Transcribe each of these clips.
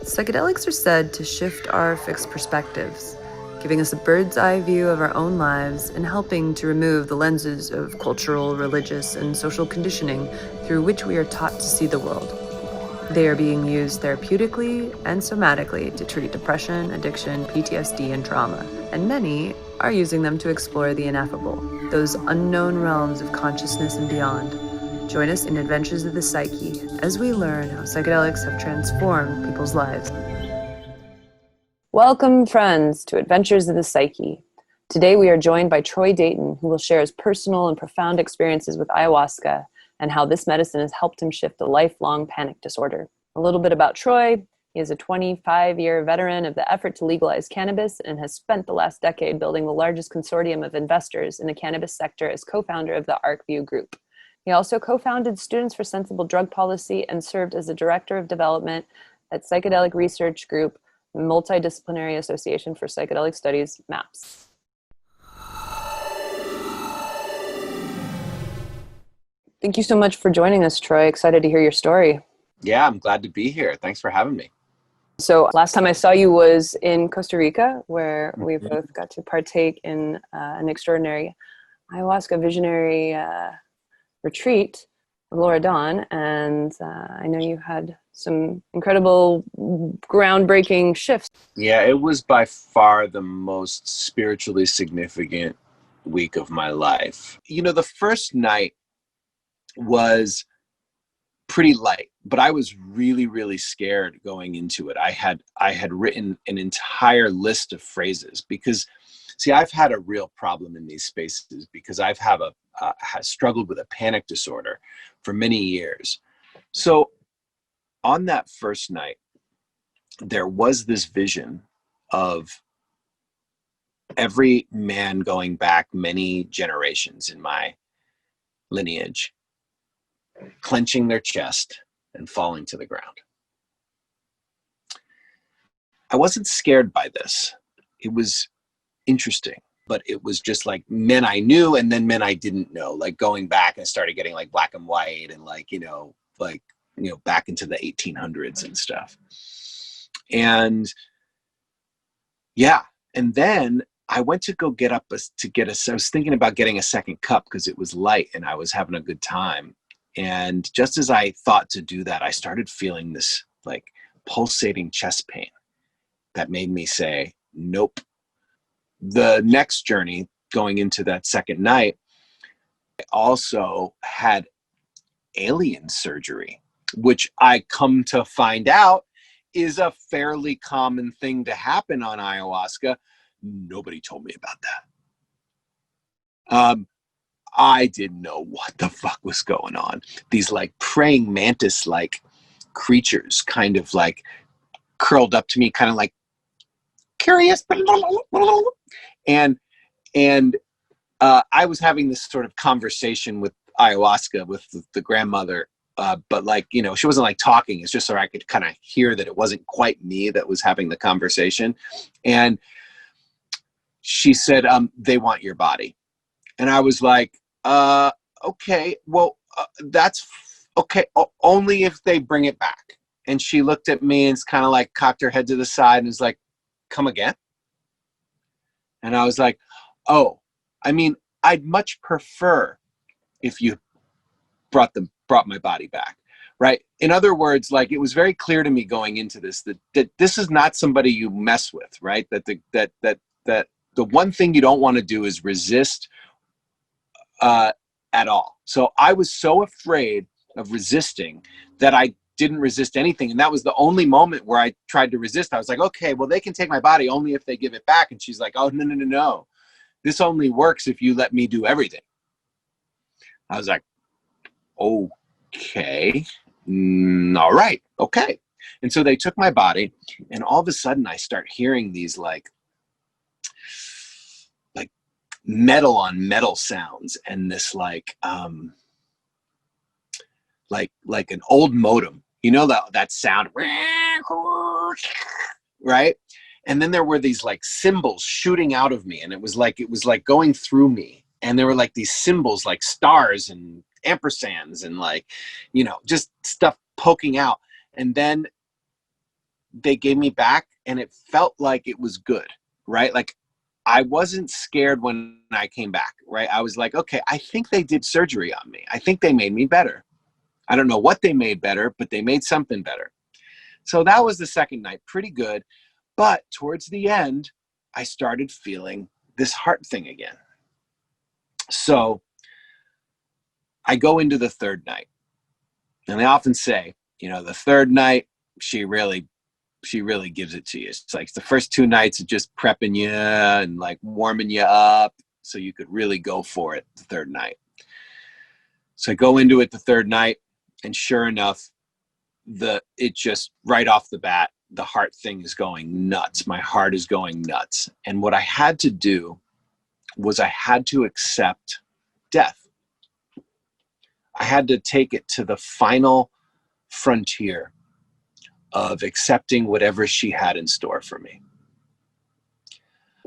Psychedelics are said to shift our fixed perspectives, giving us a bird's eye view of our own lives and helping to remove the lenses of cultural, religious, and social conditioning through which we are taught to see the world. They are being used therapeutically and somatically to treat depression, addiction, PTSD, and trauma, and many are using them to explore the ineffable, those unknown realms of consciousness and beyond. Join us in Adventures of the Psyche as we learn how psychedelics have transformed people's lives. Welcome, friends, to Adventures of the Psyche. Today we are joined by Troy Dayton, who will share his personal and profound experiences with ayahuasca and how this medicine has helped him shift a lifelong panic disorder. A little bit about Troy. He is a 25-year veteran of the effort to legalize cannabis and has spent the last decade building the largest consortium of investors in the cannabis sector as co-founder of the Arcview Group. He also co-founded Students for Sensible Drug Policy and served as the Director of Development at Psychedelic Research Group, Multidisciplinary Association for Psychedelic Studies, MAPS. Thank you so much for joining us, Troy. Excited to hear your story. Yeah, I'm glad to be here. Thanks for having me. So last time I saw you was in Costa Rica, where we both got to partake in an extraordinary ayahuasca visionary retreat with Laura Dawn, and I know you had some incredible groundbreaking shifts. Yeah, it was by far the most spiritually significant week of my life. You know, the first night was pretty light, but I was really, really scared going into it. I had written an entire list of phrases because, see, I've had a real problem in these spaces because I've has struggled with a panic disorder for many years. So on that first night, there was this vision of every man going back many generations in my lineage, clenching their chest and falling to the ground. I wasn't scared by this. It was interesting, but it was just like men I knew and then men I didn't know, like going back and started getting like black and white and back into the 1800s and stuff. And yeah, and then I went to go I was thinking about getting a second cup because it was light and I was having a good time. And just as I thought to do that, I started feeling this like pulsating chest pain that made me say, nope. The next journey going into that second night, I also had alien surgery, which I come to find out is a fairly common thing to happen on ayahuasca. Nobody told me about that. I didn't know what the fuck was going on. These like praying mantis like creatures kind of like curled up to me, kind of like curious. And I was having this sort of conversation with ayahuasca with the grandmother, but like, you know, she wasn't like talking. It's just so I could kind of hear that it wasn't quite me that was having the conversation. And she said, they want your body. And I was like, okay, well, that's okay. Only if they bring it back. And she looked at me and kind of like cocked her head to the side and was like, come again? And I was like, oh, I mean, I'd much prefer if you brought my body back, right? In other words, like it was very clear to me going into this that this is not somebody you mess with, right? That the one thing you don't want to do is resist at all. So I was so afraid of resisting that I didn't resist anything. And that was the only moment where I tried to resist. I was like, okay, well, they can take my body only if they give it back. And she's like, oh, no. This only works if you let me do everything. I was like, okay, all right, okay. And so they took my body and all of a sudden I start hearing these like metal on metal sounds and this like an old modem, you know, that sound, right? And then there were these like symbols shooting out of me and it was like going through me. And there were like these symbols like stars and ampersands and like, you know, just stuff poking out. And then they gave me back, and it felt like it was good, right? Like I wasn't scared when I came back, right? I was like, okay, I think they did surgery on me. I think they made me better. I don't know what they made better, but they made something better. So that was the second night, pretty good. But towards the end, I started feeling this heart thing again. So I go into the third night, and I often say, you know, the third night, she really gives it to you. It's like the first 2 nights of just prepping you and like warming you up so you could really go for it the third night. So I go into it the third night, and sure enough, it just right off the bat, the heart thing is going nuts. My heart is going nuts. And what I had to do was I had to accept death. I had to take it to the final frontier of accepting whatever she had in store for me.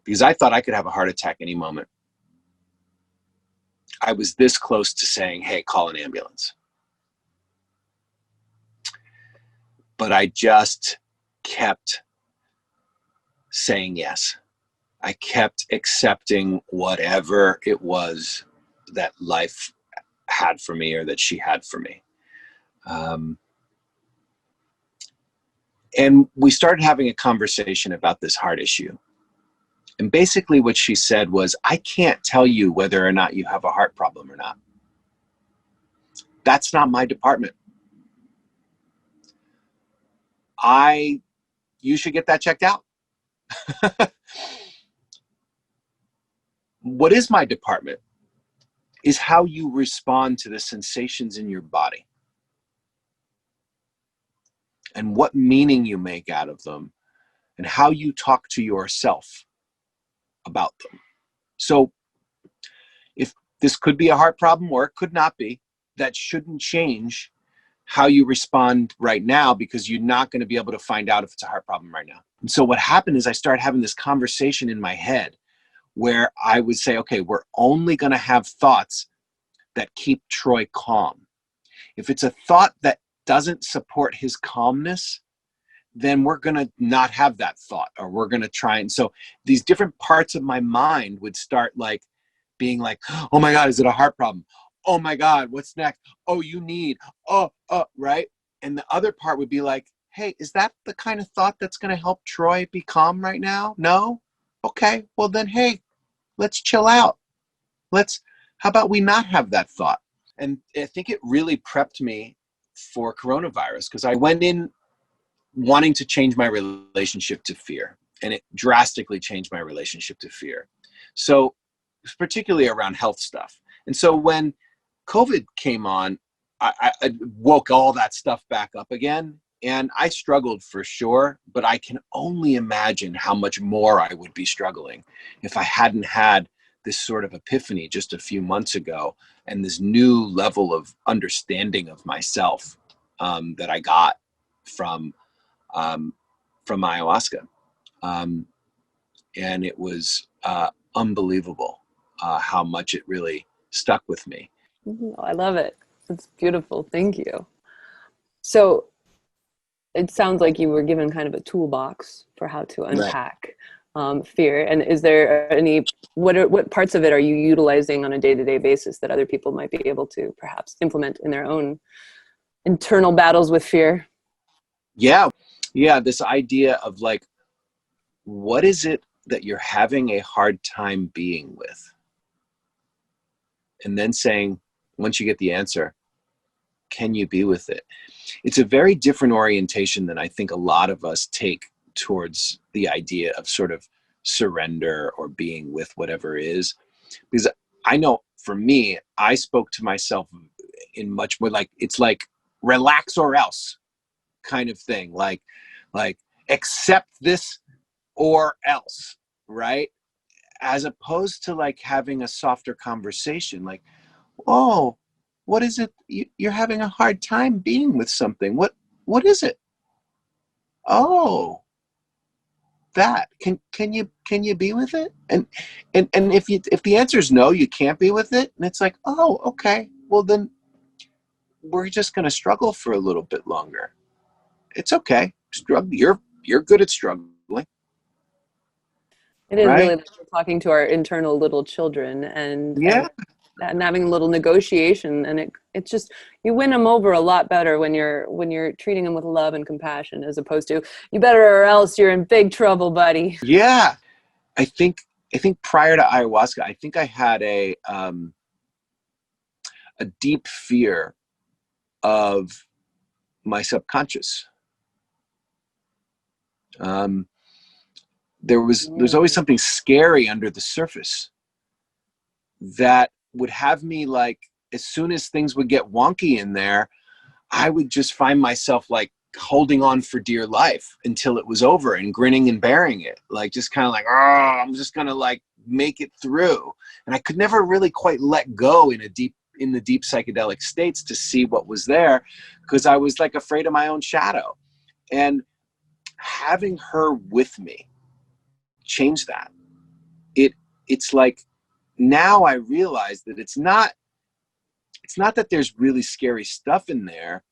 Because I thought I could have a heart attack any moment. I was this close to saying, hey, call an ambulance. But I just kept saying yes. I kept accepting whatever it was that life had for me or that she had for me. And we started having a conversation about this heart issue. And basically what she said was, I can't tell you whether or not you have a heart problem or not. That's not my department. You should get that checked out. What is my department is how you respond to the sensations in your body and what meaning you make out of them and how you talk to yourself about them. So if this could be a heart problem or it could not be, that shouldn't change how you respond right now, because you're not going to be able to find out if it's a heart problem right now. And so what happened is I started having this conversation in my head where I would say, okay, we're only going to have thoughts that keep Troy calm. If it's a thought that doesn't support his calmness, then we're going to not have that thought, or we're going to try. And so these different parts of my mind would start like being like, oh my God, is it a heart problem? Oh my God, what's next? Oh, you need, right? And the other part would be like, hey, is that the kind of thought that's going to help Troy be calm right now? No? Okay, well then, hey, let's chill out. How about we not have that thought? And I think it really prepped me for coronavirus, because I went in wanting to change my relationship to fear, and it drastically changed my relationship to fear. So particularly around health stuff. And so when COVID came on, I woke all that stuff back up again. And I struggled for sure, but I can only imagine how much more I would be struggling if I hadn't had this sort of epiphany just a few months ago, and this new level of understanding of myself that I got from ayahuasca. And it was unbelievable how much it really stuck with me. I love it. It's beautiful. Thank you. So it sounds like you were given kind of a toolbox for how to unpack fear. And is there any, what parts of it are you utilizing on a day-to-day basis that other people might be able to perhaps implement in their own internal battles with fear? Yeah. This idea of like, what is it that you're having a hard time being with? And then saying, once you get the answer, can you be with it? It's a very different orientation than I think a lot of us take towards the idea of sort of surrender or being with whatever is. Because I know for me, I spoke to myself in much more like, it's like relax or else kind of thing. Like accept this or else, right? As opposed to like having a softer conversation, like, oh, what is it? You're having a hard time being with something. What is it? Oh, that can you be with it? And if the answer is no, you can't be with it. And it's like, oh, okay, well then we're just going to struggle for a little bit longer. It's okay. you're good at struggling, It is right? really like we're talking to our internal little children and Yeah. and having a little negotiation, and it's just, you win them over a lot better when you're treating them with love and compassion, as opposed to you better or else you're in big trouble, buddy. Yeah. I think prior to ayahuasca, I think I had a deep fear of my subconscious. There's always Mm. something scary under the surface that would have me like, as soon as things would get wonky in there, I would just find myself like holding on for dear life until it was over and grinning and bearing it. Like, just kind of like, oh, I'm just going to like make it through. And I could never really quite let go in the deep psychedelic states to see what was there, because I was like afraid of my own shadow. And having her with me changed that. It's like, now I realize that it's not that there's really scary stuff in there.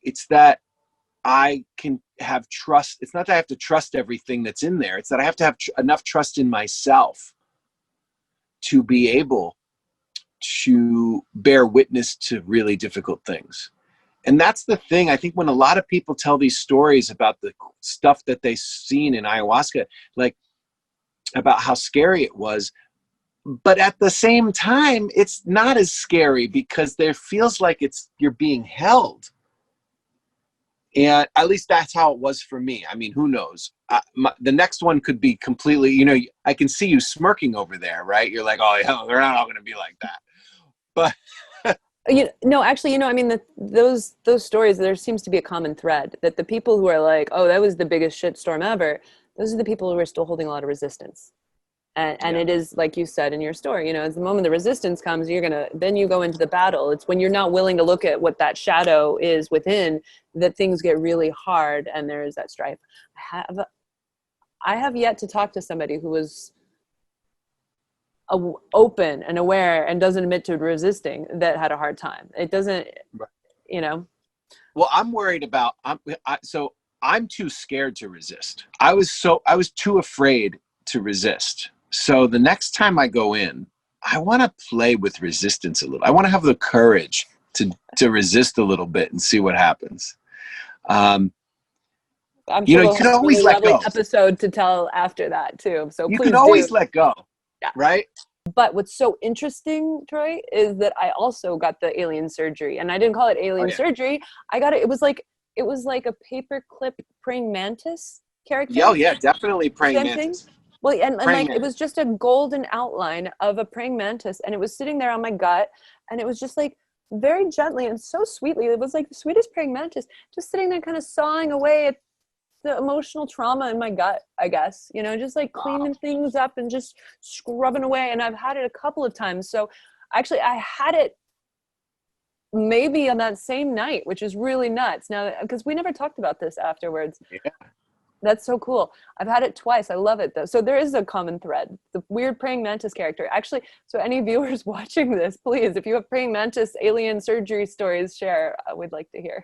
It's that I can have trust. It's not that I have to trust everything that's in there. It's that I have to have enough trust in myself to be able to bear witness to really difficult things. And that's the thing. I think when a lot of people tell these stories about the stuff that they've seen in ayahuasca, like about how scary it was, but at the same time, it's not as scary because there feels like you're being held. And at least that's how it was for me. I mean, who knows? The next one could be completely, I can see you smirking over there, right? You're like, oh, hell, they're not all going to be like that. But Actually, I mean, those stories, there seems to be a common thread that the people who are like, oh, that was the biggest shitstorm ever, those are the people who are still holding a lot of resistance. And yeah. it is like you said in your story, as the moment the resistance comes, then you go into the battle. It's when you're not willing to look at what that shadow is within that things get really hard, and there is that strife. I have yet to talk to somebody who was open and aware and doesn't admit to resisting that had a hard time. It doesn't, Right. Well, I'm worried about, so I'm too scared to resist. I was too afraid to resist. So the next time I go in, I want to play with resistance a little. I want to have the courage to resist a little bit and see what happens. I'm sure You we'll can have a always really let lovely go. episode to tell after that too. So You please can always do. let go. Yeah. Right? But what's so interesting, Troy, is that I also got the alien surgery, and I didn't call it alien surgery. I got it. It was like a paperclip praying mantis character. Oh yeah, definitely praying Same mantis. thing. Well, and Praying like it mantis. was just a golden outline of a praying mantis, and it was sitting there on my gut, and it was just like very gently and so sweetly. It was like the sweetest praying mantis, just sitting there, kind of sawing away at the emotional trauma in my gut, I guess. Just like cleaning things up and just scrubbing away. And I've had it a couple of times. So actually, I had it maybe on that same night, which is really nuts. Now, because we never talked about this afterwards. Yeah. That's so cool. I've had it twice. I love it though. So there is a common thread. The weird praying mantis character. Actually, so any viewers watching this, please, if you have praying mantis alien surgery stories, share. We'd like to hear.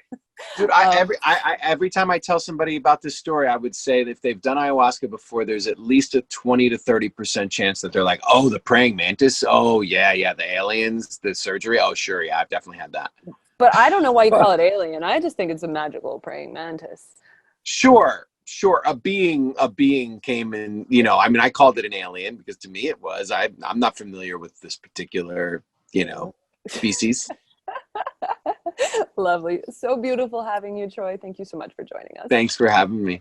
Dude, every time I tell somebody about this story, I would say that if they've done ayahuasca before, there's at least a 20 to 30% chance that they're like, oh, the praying mantis. Oh yeah, the aliens, the surgery. Oh sure, yeah, I've definitely had that. But I don't know why you call it alien. I just think it's a magical praying mantis. Sure. A being came in, I mean, I called it an alien because to me it was. I'm not familiar with this particular, species. Lovely. So beautiful having you, Troy. Thank you so much for joining us. Thanks for having me.